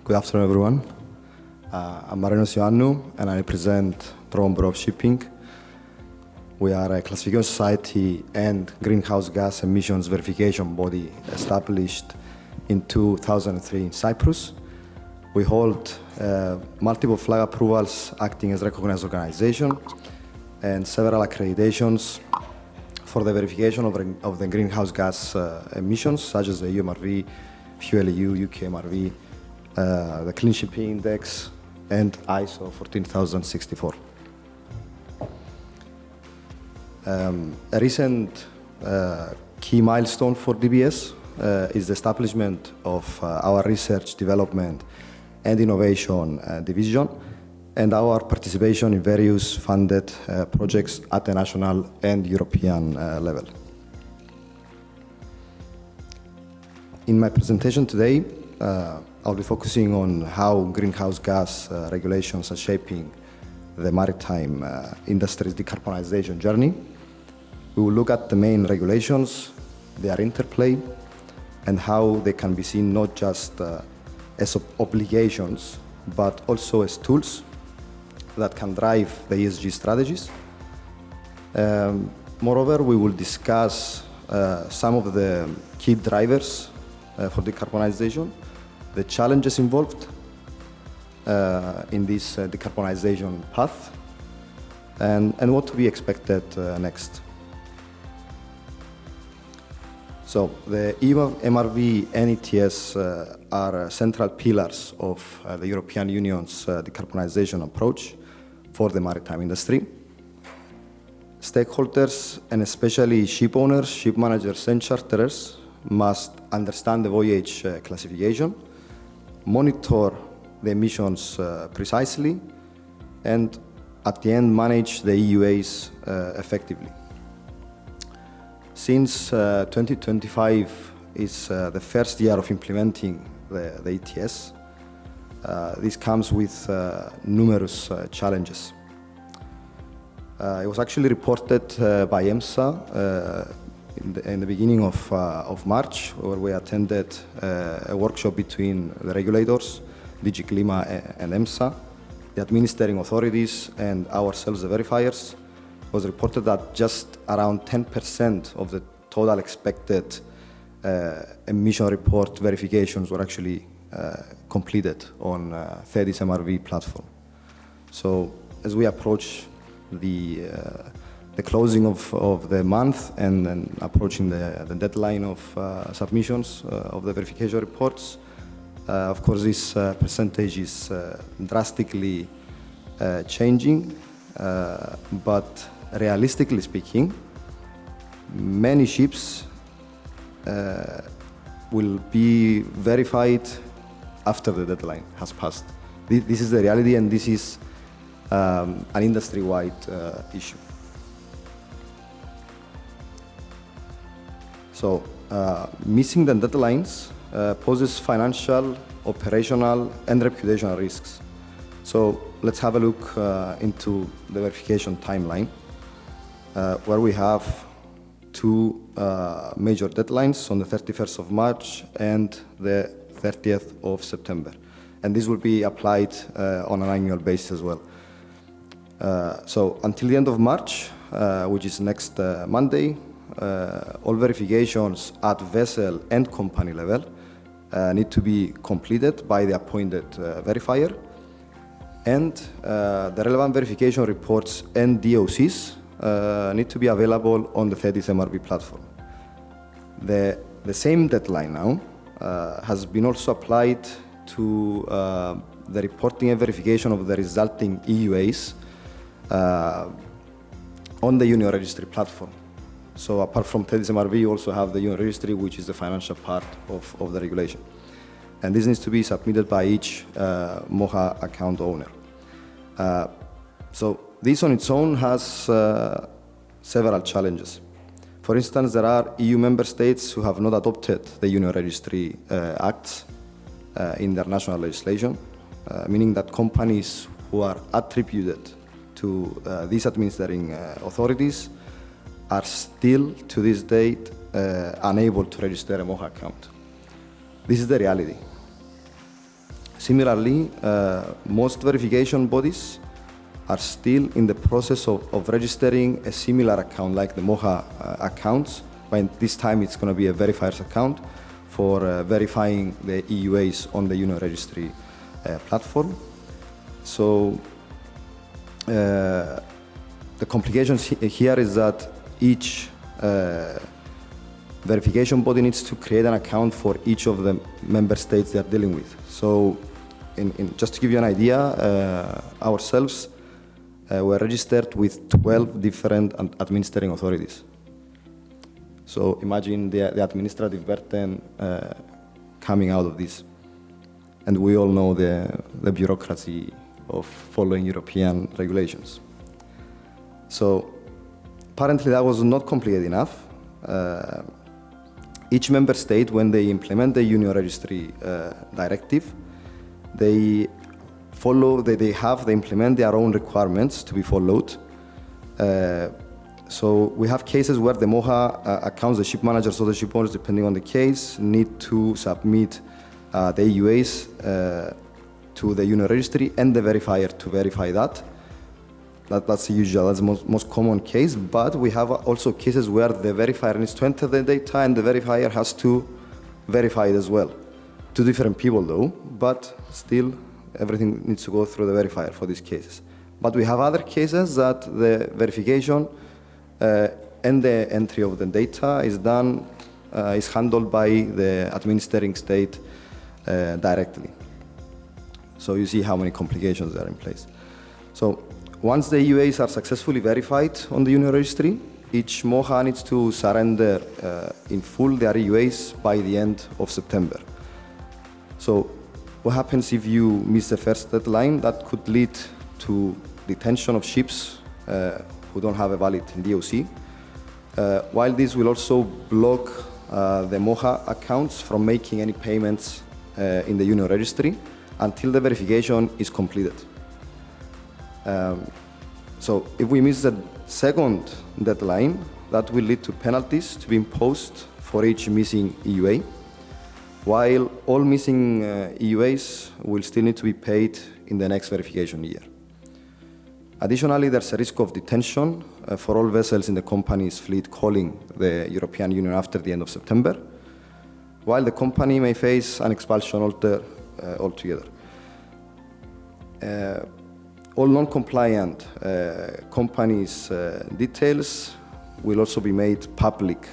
Good afternoon, everyone. I'm Marinos Ioannou, and I represent Dromon Bureau of Shipping. We are a classification society and greenhouse gas emissions verification body established in 2003 in Cyprus. We hold multiple flag approvals acting as recognized organization and several accreditations for the verification of the greenhouse gas emissions, such as the EU MRV, FuelEU, UK MRV, the Clean Shipping Index, and ISO 14064. A recent key milestone for DBS is the establishment of our research, development, and innovation division, and our participation in various funded projects at the national and European level. In my presentation today, I'll be focusing on how greenhouse gas regulations are shaping the maritime industry's decarbonization journey. We will look at the main regulations, their interplay, and how they can be seen not just as obligations, but also as tools that can drive the ESG strategies. Moreover, we will discuss some of the key drivers for decarbonization, the challenges involved in this decarbonization path, and what to be expected next. So the EU MRV and ETS are central pillars of the European Union's decarbonization approach for the maritime industry. Stakeholders, and especially ship owners, ship managers, and charterers, must understand the voyage classification, monitor the emissions precisely, and at the end manage the EUAs effectively. Since 2025 is the first year of implementing the ETS, this comes with numerous challenges. It was actually reported by EMSA in the beginning of March, where we attended a workshop between the regulators, DG Klima and EMSA, the administering authorities, and ourselves, the verifiers. It was reported that just around 10% of the total expected emission report verifications were actually completed on TEDIS MRV platform. So as we approach the closing of the month and approaching the deadline of submissions of the verification reports, of course this percentage is drastically changing, but realistically speaking, many ships will be verified after the deadline has passed. This is the reality, and this is an industry-wide issue. So, missing the deadlines poses financial, operational, and reputational risks. So, let's have a look into the verification timeline, where we have two major deadlines on the 31st of March and the 30th of September. And this will be applied on an annual basis as well. So until the end of March, which is next Monday, all verifications at vessel and company level need to be completed by the appointed verifier. And the relevant verification reports and DOCs need to be available on the TEDIS MRV platform. The same deadline now has been also applied to the reporting and verification of the resulting EUAs on the Union Registry platform. So apart from TEDIS MRV, you also have the Union Registry, which is the financial part of the regulation. And this needs to be submitted by each MOHA account owner. So this on its own has several challenges. For instance, there are EU member states who have not adopted the Union Registry Acts in their national legislation, meaning that companies who are attributed to these administering authorities are still, to this date, unable to register a MOHA account. This is the reality. Similarly, most verification bodies are still in the process of registering a similar account like the MOHA accounts, but this time it's going to be a verifier's account for verifying the EUAs on the Union Registry platform. So the complications here is that each verification body needs to create an account for each of the member states they are dealing with. So just to give you an idea, ourselves were registered with 12 different administering authorities. So imagine the administrative burden coming out of this. And we all know the bureaucracy of following European regulations. So apparently that was not complicated enough. Each member state, when they implement the Union Registry directive, they implement their own requirements to be followed. So we have cases where the MOHA accounts, the ship managers or the ship owners, depending on the case, need to submit the EUAs to the Union Registry and the verifier to verify that. That's the usual, that's the most common case, but we have also cases where the verifier needs to enter the data and the verifier has to verify it as well. Two different people though, but still everything needs to go through the verifier for these cases. But we have other cases that the verification and the entry of the data is handled by the administering state directly. So you see how many complications are in place. So once the EUAs are successfully verified on the Union Registry, each MOHA needs to surrender in full their EUAs by the end of September. So what happens if you miss the first deadline? That could lead to detention of ships who don't have a valid DOC, while this will also block the MOHA accounts from making any payments in the Union Registry until the verification is completed. So if we miss the second deadline, that will lead to penalties to be imposed for each missing EUA, while all missing EUAs will still need to be paid in the next verification year. Additionally, there's a risk of detention for all vessels in the company's fleet calling the European Union after the end of September, while the company may face an expulsion altogether. All non-compliant companies' details will also be made public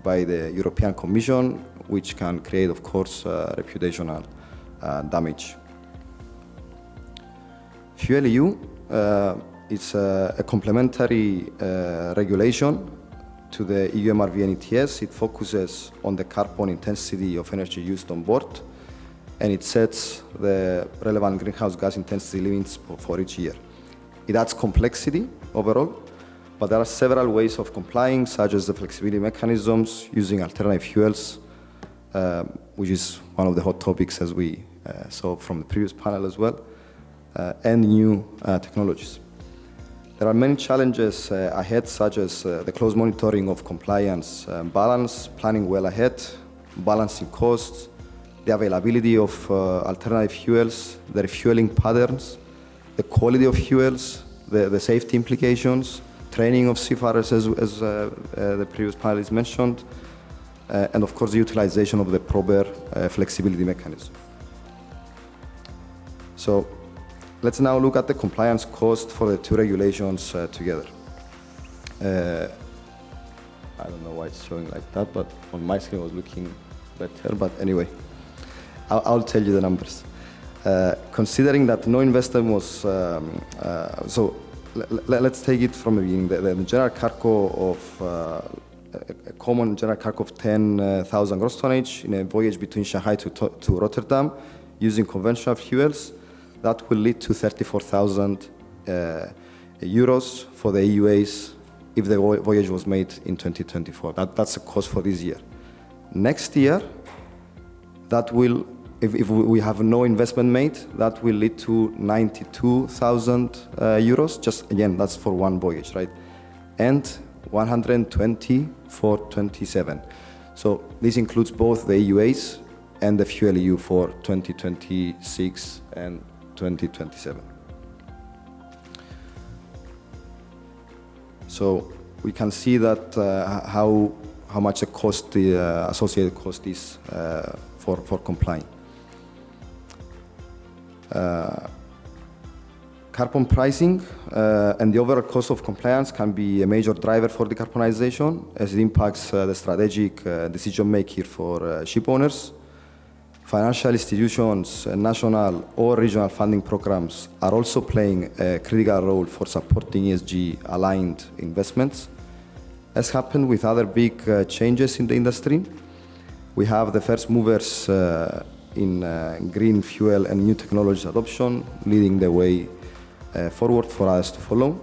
by the European Commission, which can create, of course, reputational damage. FuelEU is a complementary regulation to the EU MRV and ETS. It focuses on the carbon intensity of energy used on board, and it sets the relevant greenhouse gas intensity limits for each year. It adds complexity overall, but there are several ways of complying, such as the flexibility mechanisms using alternative fuels, which is one of the hot topics as we saw from the previous panel as well, and new technologies. There are many challenges ahead, such as the close monitoring of compliance balance, planning well ahead, balancing costs, the availability of alternative fuels, the refueling patterns, the quality of fuels, the safety implications, training of seafarers as the previous panelist mentioned, and of course the utilization of the proper flexibility mechanism. So let's now look at the compliance cost for the two regulations together. I don't know why it's showing like that, but on my screen it was looking better, but anyway. I'll tell you the numbers. Considering that no investment was, let's take it from the beginning. The general cargo of, a common general cargo of 10,000 gross tonnage in a voyage between Shanghai to Rotterdam using conventional fuels, that will lead to 34,000 euros for the EUAs if the voyage was made in 2024. That's the cost for this year. Next year, that will, if we have no investment made, that will lead to 92,000 euros. Just again, that's for one voyage, right? And 120 for 27. So this includes both the EUAs and the FuelEU for 2026 and 2027. So we can see that how much the cost, the associated cost is for complying. Carbon pricing and the overall cost of compliance can be a major driver for decarbonization, as it impacts the strategic decision making for ship owners. Financial institutions, national or regional funding programs are also playing a critical role for supporting ESG-aligned investments. As happened with other big changes in the industry, we have the first movers in green fuel and new technologies adoption, leading the way forward for others to follow.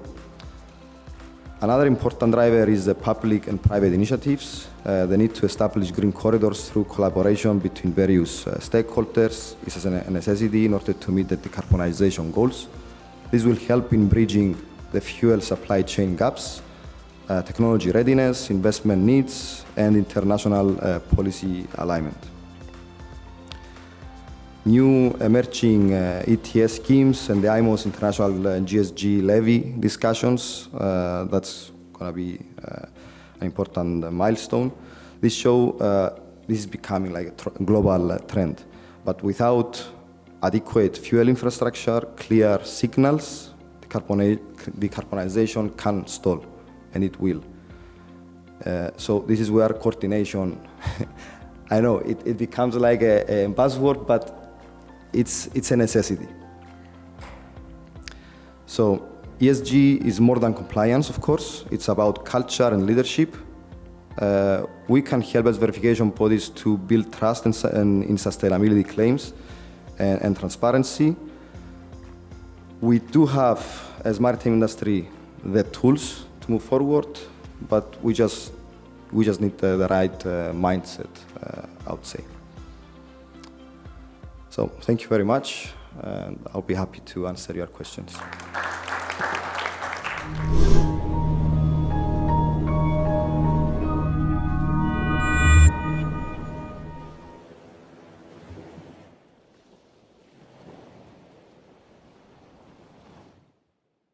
Another important driver is the public and private initiatives. The need to establish green corridors through collaboration between various stakeholders is a necessity in order to meet the decarbonization goals. This will help in bridging the fuel supply chain gaps, technology readiness, investment needs, and international policy alignment. New emerging ETS schemes and the IMO's international GHG levy discussions, that's going to be an important milestone. This show this is becoming like a global trend, but without adequate fuel infrastructure, clear signals, decarbonization can stall, and it will. So this is where coordination, I know it becomes like a buzzword, but it's a necessity. So ESG is more than compliance, of course. It's about culture and leadership. We can help as verification bodies to build trust in sustainability claims and transparency. We do have, as maritime industry, the tools to move forward, but we just need the right mindset, I would say. So thank you very much, and I'll be happy to answer your questions.